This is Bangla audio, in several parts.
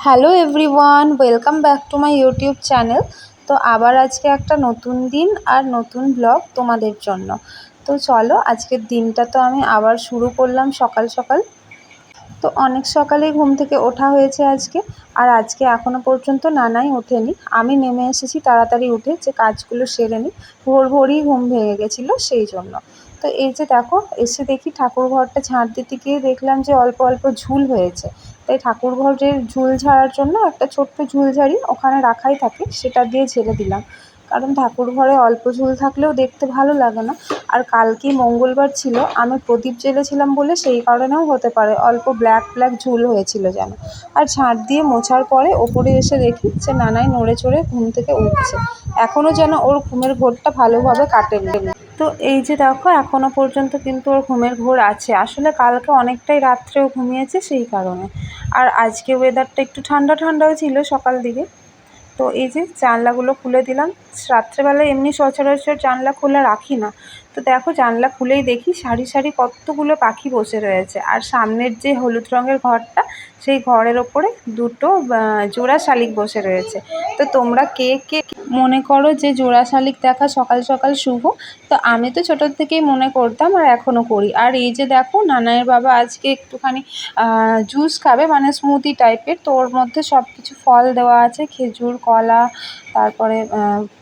Hello everyone, welcome back to my YouTube channel. তো আবার আজকে একটা নতুন দিন আর নতুন ব্লগ তোমাদের জন্য। তো চলো, আজকের দিনটা তো আমি আবার শুরু করলাম সকাল সকাল। তো অনেক সকালেই ঘুম থেকে ওঠা হয়েছে আজকে। আর আজকে এখনও পর্যন্ত নানাই ওঠেনি, আমি নেমে এসেছি তাড়াতাড়ি উঠে যে কাজগুলো সেরে নিই। ভোর ভোরই ঘুম ভেঙে গেছিলো সেই জন্য। তো এই যে দেখো, এসে দেখি ঠাকুর ঘরটা ঝাঁট দিতে গিয়ে দেখলাম যে অল্প অল্প ঝুল হয়েছে। তাই ঠাকুর ঘরের ঝুল ঝাড়ার জন্য একটা ছোট্ট ঝুলঝাড়ি ওখানে রাখাই থাকে, সেটা দিয়ে ঝেড়ে দিলাম। কারণ ঠাকুর ঘরে অল্প ঝুল থাকলেও দেখতে ভালো লাগে না। আর কালকেই মঙ্গলবার ছিল, আমি প্রদীপ জ্বেলেছিলাম বলে সেই কারণেও হতে পারে অল্প ব্ল্যাক ব্ল্যাক ঝুল হয়েছিল যেন। আর ঝাঁট দিয়ে মোছার পরে ওপরে এসে দেখি যে নানাই নড়ে চড়ে ঘুম থেকে উঠছে। এখনও যেন ওর ঘুমের ঘোরটা ভালোভাবে কাটেনি। তো এই যে দেখো, এখনও পর্যন্ত কিন্তু ওর ঘুমের ঘোর আছে। আসলে কালকে অনেকটাই রাত্রেও ঘুমিয়েছে সেই কারণে। আর আজকে ওয়েদারটা একটু ঠান্ডা ঠান্ডাও ছিল সকাল দিকে। তো এই যে জানলাগুলো খুলে দিলাম। রাত্রেবেলায় এমনি সচরাচর জানলা খোলা রাখি না। তো দেখো, জানলা খুলেই দেখি সারি সারি কতগুলো পাখি বসে রয়েছে। আর সামনের যে হলুদ রঙের ঘরটা, সেই ঘরের ওপরে দুটো জোড়া শালিক বসে রয়েছে। তো তোমরা কে কে মনে করো যে জোড়া শালিক দেখা সকাল সকাল শুভ? তো আমি তো ছোটোর থেকেই মনে করতাম আর এখনও করি। আর এই যে দেখো, নানাইয়ের বাবা আজকে একটুখানি জুস খাবে, মানে স্মুদি টাইপের। তো ওর মধ্যে সব কিছু ফল দেওয়া আছে, খেজুর, কলা, তারপরে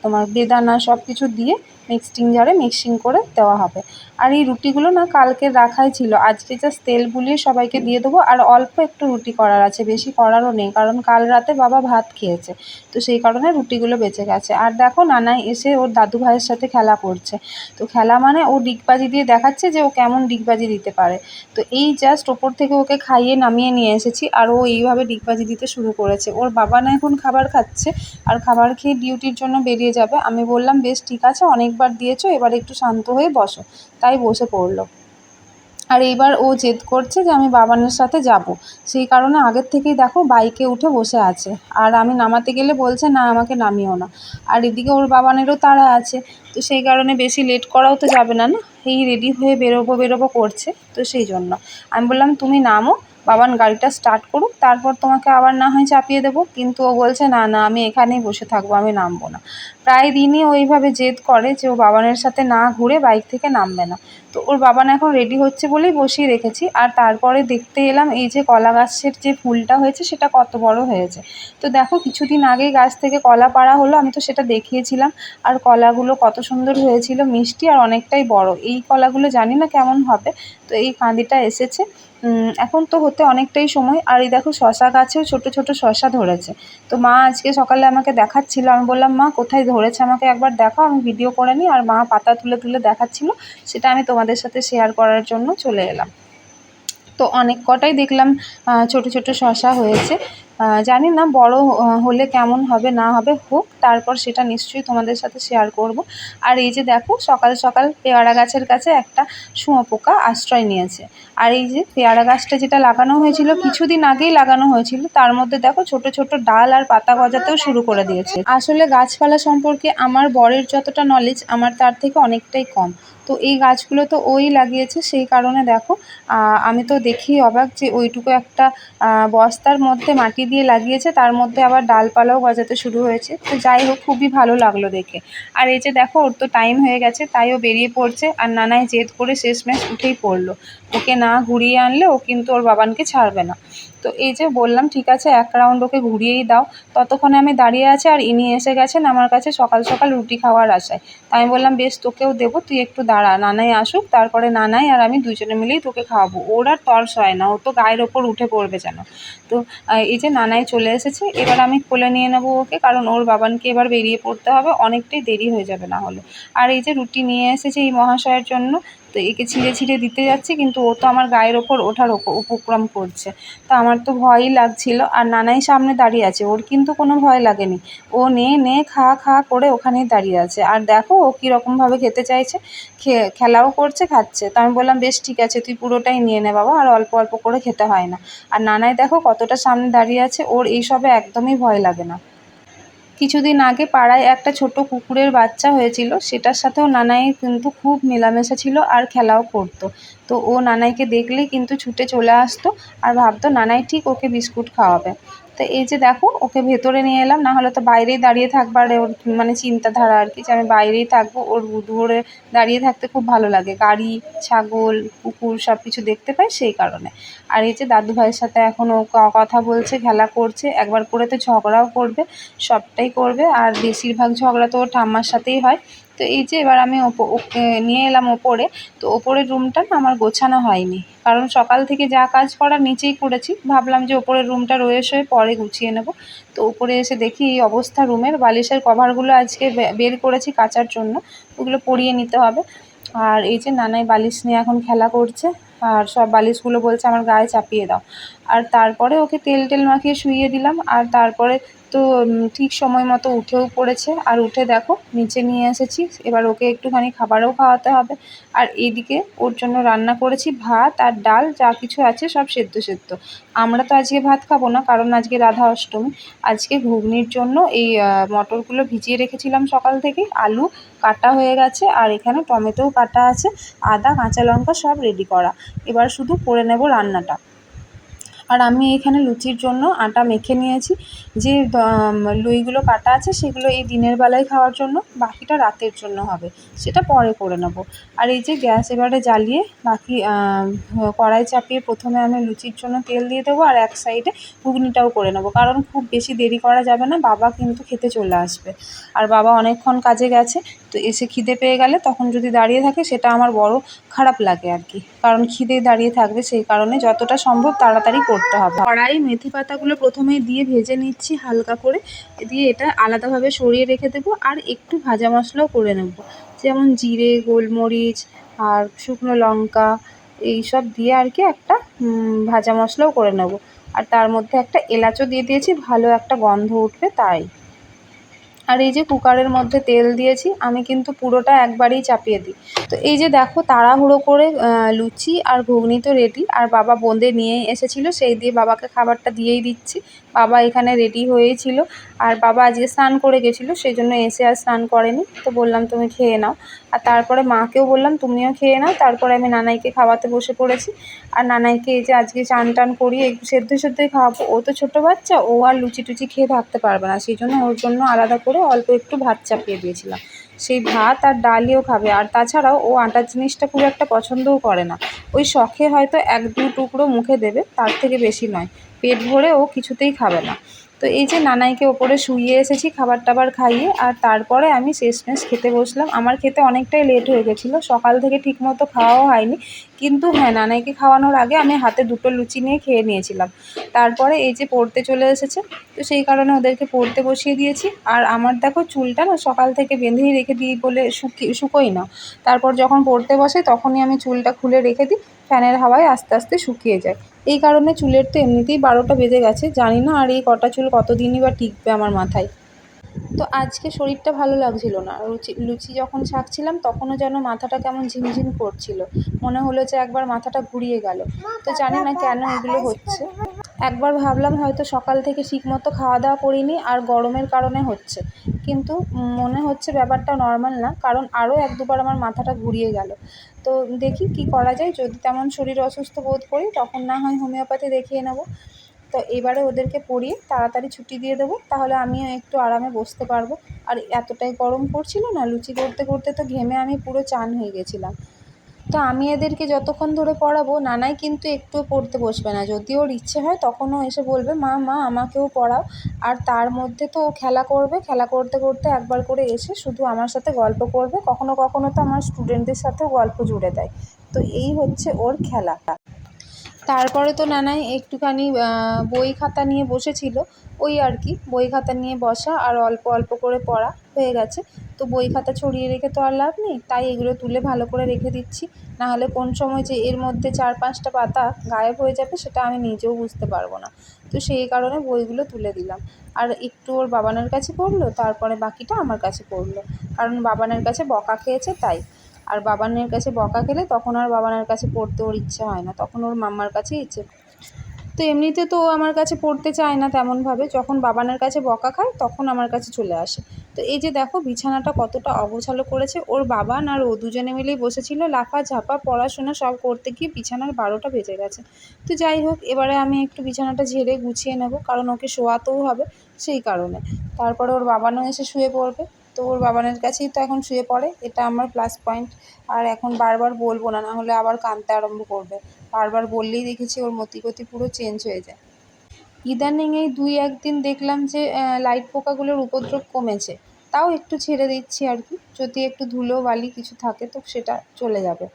তোমার বেদানা, সব কিছু দিয়ে মিক্সিং জারে মিক্সিং করে দেওয়া হবে। আর এই রুটিগুলো না কালকের রাখাই ছিল, আজকে জাস্ট তেল বুলিয়ে সবাইকে দিয়ে দেবো। আর অল্প একটু রুটি করার আছে, বেশি করারও নেই, কারণ কাল রাতে বাবা ভাত খেয়েছে। তো সেই কারণে রুটিগুলো বেঁচে গেছে। আর দেখো, নানাই এসে ওর দাদু ভাইয়ের সাথে খেলা করছে। তো খেলা মানে ও ডিগবাজি দিয়ে দেখাচ্ছে যে ও কেমন ডিগবাজি দিতে পারে। তো এই জাস্ট ওপর থেকে ওকে খাইয়ে নামিয়ে নিয়ে এসেছি, আর ও এইভাবে ডিগবাজি দিতে শুরু করেছে। ওর বাবা না এখন খাবার খাচ্ছে, আর খাবার খেয়ে ডিউটির জন্য বেরিয়ে যাবে। আমি বললাম বেশ ঠিক আছে, অনেকবার দিয়েছো, এবার একটু শান্ত হয়ে বসো। তাই বসে পড়লো। আর এইবার ও জেদ করছে যে আমি বাবানের সাথে যাব। সেই কারণে আগের থেকেই দেখো বাইকে উঠে বসে আছে। আর আমি নামাতে গেলে বলছে না, আমাকে নামিও না। আর এদিকে ওর বাবানেরও তাড়া আছে। তো সেই কারণে বেশি লেট করাও তো যাবে না, না? এই রেডি হয়ে বেরোবো বেরোবো করছে। তো সেই জন্য আমি বললাম তুমি নামো, বাবান গাড়িটা স্টার্ট করুক, তারপর তোমাকে আবার না হয় চাপিয়ে দেবো। কিন্তু ও বলছে না না, আমি এখানেই বসে থাকবো, আমি নামবো না। প্রায় দিনই ওইভাবে জেদ করে যে ও বাবানের সাথে না ঘুরে বাইক থেকে নামবে না। তো ওর বাবান এখন রেডি হচ্ছে বলেই বসিয়ে রেখেছি। আর তারপরে দেখতে এলাম এই যে কলা গাছের যে ফুলটা হয়েছে সেটা কত বড় হয়েছে। তো দেখো, কিছুদিন আগেই গাছ থেকে কলা পাড়া হলো, আমি তো সেটা দেখিয়েছিলাম। আর কলাগুলো কত সুন্দর হয়েছিল, মিষ্টি আর অনেকটাই বড়। এই কলাগুলো জানি না কেমন হবে। তো এই কাঁদিটা এসেছে, এখন তো হতে অনেকটাই সময়। আর এই দেখো, শশা গাছেও ছোট ছোট শশা ধরেছে। তো মা আজকে সকালে আমাকে দেখাচ্ছিল, আমি বললাম মা কোথায় ধরেছে আমাকে একবার দেখাও, আমি ভিডিও করে নিই। আর মা পাতা তুলে তুলে দেখাচ্ছিল, সেটা আমি তোমাদের সাথে শেয়ার করার জন্য চলে এলাম। তো অনেক কটাই দেখলাম ছোট ছোট শশা হয়েছে। জানি না বড় হলে কেমন হবে না হবে, হোক, তারপর সেটা নিশ্চয়ই তোমাদের সাথে শেয়ার করব। আর এই যে দেখো, সকাল সকাল পেয়ারা গাছের কাছে একটা শুঁয়োপোকা আশ্রয় নিয়েছে। আর এই যে পেয়ারা গাছটা যেটা লাগানো হয়েছিল, কিছুদিন আগেই লাগানো হয়েছিল, তার মধ্যে দেখো ছোট ছোট ডাল আর পাতা গজাতেও শুরু করে দিয়েছে। আসলে গাছপালা সম্পর্কে আমার বরের যতটা নলেজ, আমার তার থেকে অনেকটাই কম। তো এই গাছগুলো তো ওই লাগিয়েছে, সেই কারণে দেখো আমি তো দেখেই অবাক যে ওইটুকু একটা বস্তার মধ্যে মাটি দিয়ে লাগিয়েছে, তার মধ্যে আবার ডালপালাও গজাতে শুরু হয়েছে। তো যাই হোক, খুবই ভালো লাগলো দেখে। আর এই যে দেখো, ওর তো টাইম হয়ে গেছে, তাই ও বেরিয়ে পড়ছে। আর নানাই জেদ করে শেষমেশ উঠেই পড়লো। ওকে না ঘুরিয়ে আনলে ও কিন্তু ওর বাবানকে ছাড়বে না। তো এই যে বললাম ঠিক আছে, এক রাউন্ড ওকে ঘুরিয়েই দাও। ততক্ষণে আমি দাঁড়িয়ে আছি, আর ইনি এসে গেছেন আমার কাছে সকাল সকাল রুটি খাওয়ার আশায়। তাই আমি বললাম বেশ, তোকেও দেবো, তুই একটু দাঁড়া, নানাই আসুক, তারপরে নানাই আর আমি দুজনে মিলেই তোকে খাওয়াবো। ওর আর তর্স হয় না, ও তো গায়ের ওপর উঠে পড়বে যেন। তো এই যে নানাই চলে এসেছে, এবার আমি কোলে নিয়ে নেবো ওকে, কারণ ওর বাবানকে এবার বেরিয়ে পড়তে হবে, অনেকটাই দেরি হয়ে যাবে না হলে। আর এই যে রুটি নিয়ে এসেছে এই মহাশয়ের জন্য। তো একে ছিঁড়ে ছিঁড়ে দিতে যাচ্ছি, কিন্তু ও তো আমার গায়ের ওপর ওঠার উপক্রম করছে। তো আমার তো ভয়ই লাগছিল। আর নানাই সামনে দাঁড়িয়ে আছে, ওর কিন্তু কোনো ভয় লাগেনি। ও নে নে খা খা করে ওখানেই দাঁড়িয়ে আছে। আর দেখো ও কীরকমভাবে খেতে চাইছে, খেলাও করছে, খাচ্ছে। তো আমি বললাম বেশ ঠিক আছে, তুই পুরোটাই নিয়ে নে বাবা, আর অল্প অল্প করে খেতে হয় না। আর নানাই দেখো কতটা সামনে দাঁড়িয়ে আছে, ওর এইসবে একদমই ভয় লাগে না। কিছুদিন আগে পাড়ায় একটা ছোট কুকুরের বাচ্চা হয়েছিল, সেটার সাথেও নানাই কিন্তু খুব মেলামেশা ছিল আর খেলাও করতো। তো ও নানাইকে দেখলেই কিন্তু ছুটে চলে আসতো আর ভাবতো নানাই ঠিক ওকে বিস্কুট খাওয়াবে। তো এই যে দেখো ওকে ভেতরে নিয়ে এলাম, না হলে তো বাইরেই দাঁড়িয়ে থাকবার ওর মানে চিন্তাধারা আর কি, যে আমি বাইরেই থাকবো, ওর দূরে দাঁড়িয়ে থাকতে খুব ভালো লাগে, গাড়ি, ছাগল, কুকুর সব কিছু দেখতে পাই সেই কারণে। আর এই যে দাদু ভাইয়ের সাথে এখন ও কথা বলছে, খেলা করছে, একবার করে তো ঝগড়াও করবে, সবটাই করবে, আর বেশিরভাগ ঝগড়া তো ওর ঠাম্মার সাথেই হয়। তো এই যে এবার আমি ওকে নিয়ে এলাম ওপরে। তো ওপরের রুমটা না আমার গোছানো হয়নি, কারণ সকাল থেকে যা কাজ করার নিচেই করেছি, ভাবলাম যে ওপরের রুমটা রয়ে শোয়ে পরে গুছিয়ে নেব। তো উপরে এসে দেখি এই অবস্থা রুমের, বালিশের কভারগুলো আজকে বের করেছি কাচার জন্য, ওগুলো পরিয়ে নিতে হবে। আর এই যে নানাই বালিশ নিয়ে এখন খেলা করছে, আর সব বালিশগুলো বলছে আমার গায়ে চাপিয়ে দাও। আর তারপরে ওকে তেল টেল মাখিয়ে শুইয়ে দিলাম, আর তারপরে তো ঠিক সময় মতো উঠেও পড়েছে, আর উঠে দেখো নিচে নিয়ে এসেছি, এবার ওকে একটুখানি খাবারও খাওয়াতে হবে। আর এদিকে ওর জন্য রান্না করেছি ভাত আর ডাল, যা কিছু আছে সব সেদ্ধ সেদ্ধ। আমরা তো আজকে ভাত খাবো না, কারণ আজকে রাধা অষ্টমী। আজকে ঘুগনির জন্য এই মটরগুলো ভিজিয়ে রেখেছিলাম সকাল থেকেই, আলু কাটা হয়ে গেছে, আর এখানে টমেটোও কাটা আছে, আদা কাঁচা লঙ্কা সব রেডি করা। এবার শুধু করে নেব রান্নাটা। আর আমি এখানে লুচির জন্য আটা মেখে নিয়েছি, যে লুইগুলো কাটা আছে সেগুলো এই দিনের বেলায় খাওয়ার জন্য, বাকিটা রাতের জন্য হবে, সেটা পরে করে নেব। আর এই যে গ্যাস এবারে জ্বালিয়ে বাকি কড়াই চাপিয়ে প্রথমে আমি লুচির জন্য তেল দিয়ে দেবো, আর এক সাইডে ঘুগনিটাও করে নেব, কারণ খুব বেশি দেরি করা যাবে না, বাবা কিন্তু খেতে চলে আসবে। আর বাবা অনেকক্ষণ কাজে গেছে, তো এসে খিদে পেয়ে গেলে তখন যদি দাঁড়িয়ে থাকে সেটা আমার বড় খারাপ লাগে আর কি, কারণ খিদে দাঁড়িয়ে থাকবে, সেই কারণে যতটা সম্ভব তাড়াতাড়ি করতে হবে। কড়াই মেথি পাতাগুলো প্রথমেই দিয়ে ভেজে নিচ্ছি হালকা করে, দিয়ে এটা আলাদাভাবে সরিয়ে রেখে দেবো, আর একটু ভাজা মশলাও করে নেব, যেমন জিরে, গোলমরিচ আর শুকনো লঙ্কা, এইসব দিয়ে আর কি একটা ভাজা মশলাও করে নেব। আর তার মধ্যে একটা এলাচও দিয়ে দিয়েছি, ভালো একটা গন্ধ উঠবে তাই। আর এই যে কুকারের মধ্যে তেল দিয়েছি, আমি কিন্তু পুরোটা একবারেই চাপিয়ে দিই। তো এই যে দেখো তাড়াহুড়ো করে লুচি আর ঘুগনি তো রেডি, আর বাবা বোঁদে নিয়ে এসেছিলো, সেই দিয়ে বাবাকে খাবারটা দিয়েই দিচ্ছি। বাবা এখানে রেডি হয়েই ছিল, আর বাবা আজকে স্নান করে গেছিলো, সেই জন্য এসে আর স্নান করেনি, তো বললাম তুমি খেয়ে নাও। আর তারপরে মাকেও বললাম তুমিও খেয়ে নাও, তারপরে আমি নানাইকে খাওয়াতে বসে পড়েছি। আর নানাইকে এই যে আজকে চান টান করিয়ে একটু সেদ্ধ সেদ্ধই খাওয়াবো, ও তো ছোটো বাচ্চা, ও আর লুচি টুচি খেয়ে থাকতে পারবে না, সেই জন্য ওর জন্য আলাদা করে অল্প একটু ভাত চাপিয়ে দিয়েছিলাম, সেই ভাত আর ডালিও খাবে। আর তাছাড়াও ও আটার জিনিসটা খুব একটা পছন্দও করে না, ওই শখে হয়তো এক দু টুকরো মুখে দেবে, তার থেকে বেশি নয়, পেট ভরে ও কিছুতেই খাবে না। তো এই যে নানাইকে ওপরে শুইয়ে এসেছি খাবার টাবার খাইয়ে, আর তারপরে আমি শেষমেশ খেতে বসলাম। আমার খেতে অনেকটাই লেট হয়ে গেছিলো, সকাল থেকে ঠিকমতো খাওয়াও হয়নি, কিন্তু হ্যাঁ নানাইকে খাওয়ানোর আগে আমি হাতে দুটো লুচি নিয়ে খেয়ে নিয়েছিলাম। তারপরে এই যে পড়তে চলে এসেছে, তো সেই কারণে ওদেরকে পড়তে বসিয়ে দিয়েছি। আর আমার দেখো চুলটা না সকাল থেকে বেঁধেই রেখে দিই বলে শুকোই না, তারপর যখন পড়তে বসে তখনই আমি চুলটা খুলে রেখে দিই, ফ্যানের হাওয়ায় আস্তে আস্তে শুকিয়ে যায়। এই কারণে চুলের তো এমনিতেই 12টা বেজে গেছে, জানি না আর এই কটা চুল কতদিনই বা টিকবে আমার মাথায়। তো আজকে শরীরটা ভালো লাগছিল না, লুচি যখন ছাঁকছিলাম তখনও যেন মাথাটা কেমন ঝিমঝিম করছিল, মনে হলো যে একবার মাথাটা ঘুরিয়ে গেল। তো জানি না কেন এগুলো হচ্ছে, একবার ভাবলাম হয়তো সকাল থেকে ঠিকমতো খাওয়া দাওয়া করিনি আর গরমের কারণে হচ্ছে, কিন্তু মনে হচ্ছে ব্যাপারটা নর্মাল না, কারণ আরও এক দুবার আমার মাথাটা ঘুরিয়ে গেল। তো দেখি কি করা যায়, যদি তেমন শরীর অসুস্থ বোধ করি তখন না হয় হোমিওপ্যাথি দেখিয়ে নেব। তো এবারে ওদেরকে পড়িয়ে তাড়াতাড়ি ছুটি দিয়ে দেবো, তাহলে আমিও একটু আরামে বসতে পারবো। আর এতটাই গরম পড়ছিল না, লুচি করতে করতে তো ঘেমে আমি পুরো চান হয়ে গেছিলাম। তো আমি এদেরকে যতক্ষণ ধরে পড়াবো, নানাই কিন্তু একটুও পড়তে বসবে না, যদি ওর ইচ্ছে হয় তখন ও এসে বলবে মা মা আমাকেও পড়াও। আর তার মধ্যে তো ও খেলা করবে, খেলা করতে করতে একবার করে এসে শুধু আমার সাথে গল্প করবে, কখনো কখনো তো আমার স্টুডেন্টদের সাথেও গল্প জুড়ে দেয়। তো এই হচ্ছে ওর খেলা। তারপরে তো নানাই একটুখানি বই খাতা নিয়ে বসেছিল, ওই আর কি বই খাতা নিয়ে বসা আর অল্প অল্প করে পড়া হয়ে গেছে। তো বই খাতা ছড়িয়ে রেখে তো আর লাভ নেই, তাই এগুলো তুলে ভালো করে রেখে দিচ্ছি, নাহলে কোন সময় যে এর মধ্যে 4-5টা পাতা গায়েব হয়ে যাবে সেটা আমি নিজেও বুঝতে পারবো না। তো সেই কারণে বইগুলো তুলে দিলাম, আর একটু ওর বাবানের কাছে পড়লো, তারপরে বাকিটা আমার কাছে পড়লো, কারণ বাবানের কাছে বকা খেয়েছে তাই। আর বাবানের কাছে বকা খেলে তখন আর বাবানের কাছে পড়তে ওর ইচ্ছে হয় না, তখন ওর মাম্মার কাছেই ইচ্ছে। তো এমনিতে তো ও আমার কাছে পড়তে চায় না তেমনভাবে, যখন বাবানের কাছে বকা খায় তখন আমার কাছে চলে আসে। তো এই যে দেখো বিছানাটা কতটা অগোছালো করেছে, ওর বাবান আর ও দুজনে মিলেই বসেছিল লাফাঝাপা পড়াশোনা সব করতে গিয়ে বিছানার 12টা বেজে গেছে। তো যাই হোক, এবারে আমি একটু বিছানাটা ঝেড়ে গুছিয়ে নেব, কারণ ওকে শোয়াতেও হবে সেই কারণে। তারপরে ওর বাবানও এসে শুয়ে পড়বে। তো ওর বাবানের কাছেই তো এখন শুয়ে পড়ে, এটা আমার প্লাস পয়েন্ট। আর এখন বারবার বলবো না, নাহলে আবার কাঁদতে আরম্ভ করবে। বারবার বললেই দেখেছি ওর মতিগতি পুরো চেঞ্জ হয়ে যায়। ইদানিং এই 2-1 দিন দেখলাম যে লাইট পোকাগুলোর উপদ্রব কমেছে, তাও একটু ছেড়ে দিচ্ছি আর কি। যদি একটু ধুলো বালি কিছু থাকে তো সেটা চলে যাবে।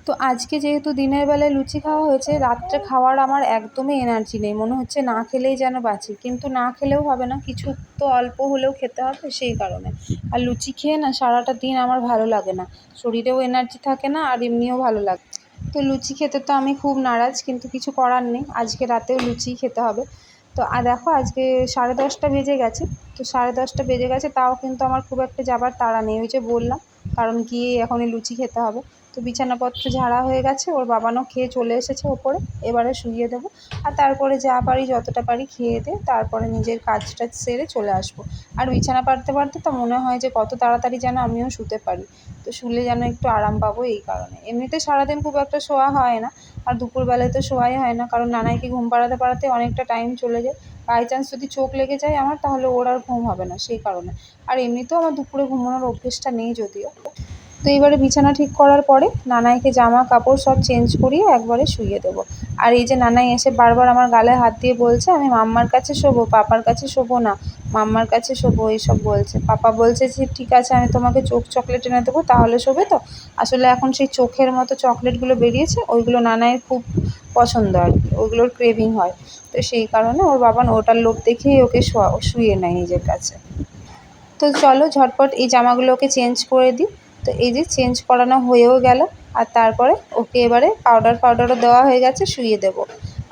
তো আজকে যেহেতু দিনের বেলায় লুচি খাওয়া হয়েছে, রাত্রে খাওয়ার আমার একদমই এনার্জি নেই, মনে হচ্ছে না খেলেই যেন বাঁচি, কিন্তু না খেলেও হবে না, কিছু তো অল্প হলেও খেতে হবে সেই কারণে। আর লুচি খেয়ে না সারাটা দিন আমার ভালো লাগে না, শরীরেও এনার্জি থাকে না আর এমনিও ভালো লাগে। তো লুচি খেতে তো আমি খুব নারাজ, কিন্তু কিছু করার নেই, আজকে রাতেও লুচিই খেতে হবে। তো দেখো আজকে 10:30 বেজে গেছে। তো 10:30 বেজে গেছে, তাও কিন্তু আমার খুব একটা যাবার তাড়া নেই, ওই যে বললাম, কারণ গিয়ে এখনই লুচি খেতে হবে। তো বিছানাপত্র ঝাড়া হয়ে গেছে, ওর বাবানও খেয়ে চলে এসেছে ওপরে, এবারে শুইয়ে দেবো। আর তারপরে যা পারি যতটা পারি খেয়ে দিয়ে তারপরে নিজের কাজ টাজ সেরে চলে আসবো। আর বিছানা পাড়তে পারতে তো মনে হয় যে কত তাড়াতাড়ি যেন আমিও শুতে পারি, তো শুলে যেন একটু আরাম পাবো এই কারণে। এমনিতে সারাদিন খুব একটা শোয়া হয় না, আর দুপুরবেলায় তো শোয়াই হয় না, কারণ নানাইকে ঘুম পাড়াতে পাড়াতে অনেকটা টাইম চলে যায়। বাই চান্স যদি চোখ লেগে যায় আমার, তাহলে ওর আর ঘুম হবে না সেই কারণে। আর এমনিতেও আমার দুপুরে ঘুমানোর অভ্যেসটা নেই যদিও। তো এবারে বিছানা ঠিক করার পরে নানাইকে জামা কাপড় সব চেঞ্জ করিয়ে একবারে শুইয়ে দেবো। আর এই যে নানাই এসে বারবার আমার গালে হাত দিয়ে বলছে আমি মাম্মার কাছে শোবো, পাপার কাছে শোবো না, মাম্মার কাছে শোবো, এইসব বলছে। পাপা বলছে যে ঠিক আছে আমি তোমাকে চোখ চকলেট এনে দেবো, তাহলে শোবে তো। আসলে এখন সেই চোখের মতো চকলেটগুলো বেরিয়েছে, ওইগুলো নানাইয়ের খুব পছন্দ আর কি, ওইগুলোর ক্রেভিং হয়। তো সেই কারণে ওর বাবান ওটার লোভ দেখেই ওকে শুইয়ে নেয় নিজের কাছে। তো চলো ঝটপট এই জামাগুলো ওকে চেঞ্জ করে দিই। তো এই যে চেঞ্জ করানো হয়েও গেল। আর তারপরে ওকে এবারে পাউডারও দেওয়া হয়ে গেছে, শুইয়ে দেবো।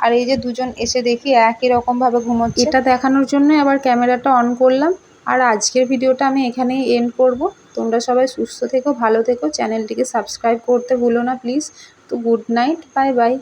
আর এই যে দুজন এসে দেখি একই রকমভাবে ঘুমোচ্ছে, এটা দেখানোর জন্যই আবার ক্যামেরাটা অন করলাম। আর আজকের ভিডিওটা আমি এখানেই এন্ড করব। তোমরা সবাই সুস্থ থেকো, ভালো থেকো, চ্যানেলটিকে সাবস্ক্রাইব করতে ভুলো না প্লিজ। তো গুড নাইট, বাই বাই।